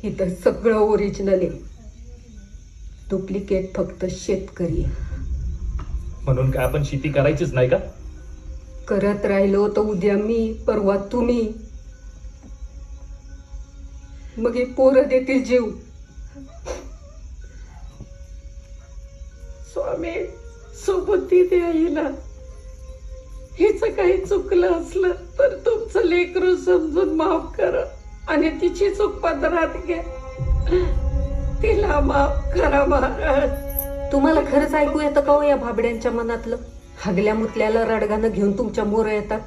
इथं सगळं ओरिजिनल आहे, डुप्लिकेट फक्त शेतकरी आहे. म्हणून काय आपण शेती करायचीच नाही का? करत राहिलो तर उद्या मी, परवा तुम्ही, मग हे पोरं देतील जीव. स्वामी सुबुद्धी द्या हिला. हिचं काही चुकलं असलं तर तुमचं लेकरू समजून माफ करा आणि तिची चूक पदरात घ्या. तिला माफ करा महाराज. तुम्हाला खरंच ऐकू येतं का हो या भाबड्यांच्या मनातलं? हगल्या मुतल्याला रडगानं घेऊन तुमच्या मोर येतात.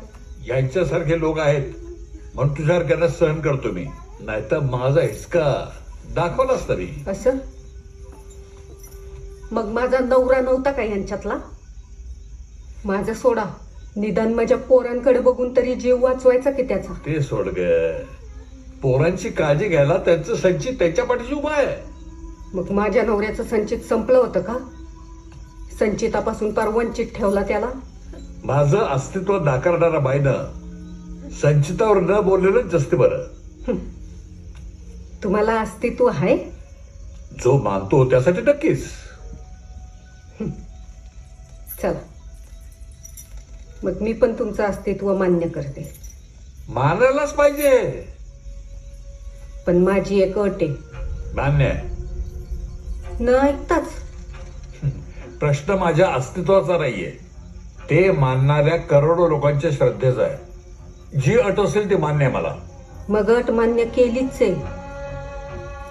यांच्यासारखे लोक आहेत म्हणून तुझ्यासारख्यांना सहन करतो मी, नाहीतर माझा हिसका दाखवलाच तरी. असं मग माझा नवरा नव्हता का यांच्यातला? माझं सोडा, निदान माझ्या पोरांकडे बघून तरी जीव वाचवायचा की त्याचा. ते सोड ग, पोरांची काळजी घ्यायला त्यांचं संचित त्यांच्या पाठीशी उभा आहे. मग माझ्या नवऱ्याचं संचित संपलं होतं का? संचितापासून पार वंचित ठेवला त्याला. माझं अस्तित्व नाकारणारा बाईनं संचितावर न बोललेलं जास्त बरं. तुम्हाला अस्तित्व आहे? जो मानतो त्यासाठी नक्कीच. चला मग मी पण तुमचं अस्तित्व मान्य करते. मानायलाच पाहिजे. पण माझी एक अट आहे. मान्य आहे. न ऐकताच. प्रश्न माझ्या अस्तित्वाचा नाहीये, ते मानणाऱ्या करोडो लोकांच्या श्रद्धेचा आहे. जी अट असेल ते मान्य आहे मला. मग अट मान्य केलीच आहे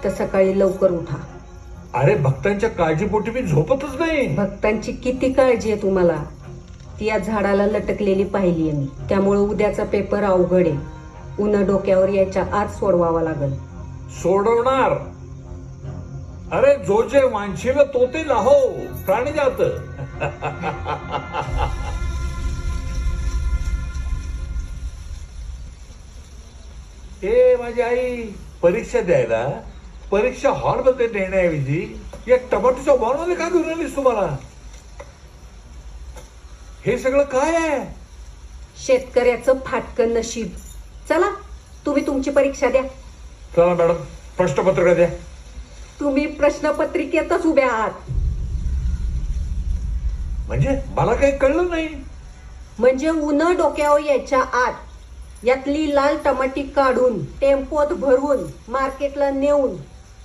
तर सकाळी लवकर उठा. अरे भक्तांच्या काळजीपोटी मी झोपतच नाही. भक्तांची किती काळजी आहे तुम्हाला, ती या झाडाला लटकलेली पाहिलीये मी. त्यामुळे उद्याचा पेपर अवघड आहे. उन्हा डोक्यावर यायच्या आज सोडवावा लागल. सोडवणार. अरे जो जे वांछील तो ते लाहो, प्राणी जात. ए माझी आई, परीक्षा द्यायला परीक्षा हॉल मध्ये नेण्याऐवजी या टमाटोच्या बॉल मध्ये का घेऊन आलीस तुम्हाला? हे सगळं काय आहे? शेतकऱ्याचं फाटकन नशीब. चला तुम्ही तुमची परीक्षा द्या. चला मॅडम, प्रश्नपत्रिका द्या. तुम्ही प्रश्नपत्रिकेतच उभे आहात. म्हणजे मला काही कळलं नाही. म्हणजे उन्हा डोक्यावर यायच्या आत यातली लाल टमाटी काढून टेम्पोत भरून मार्केटला नेऊन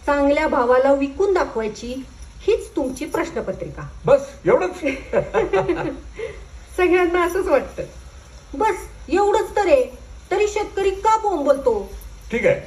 चांगल्या भावाला विकून दाखवायची, हीच तुमची प्रश्नपत्रिका. बस एवढंच. सगळ्यांना असंच वाटतं. बस एवढंच तर आहे, तरी शेतकरी का बोंबलतो? ठीक आहे,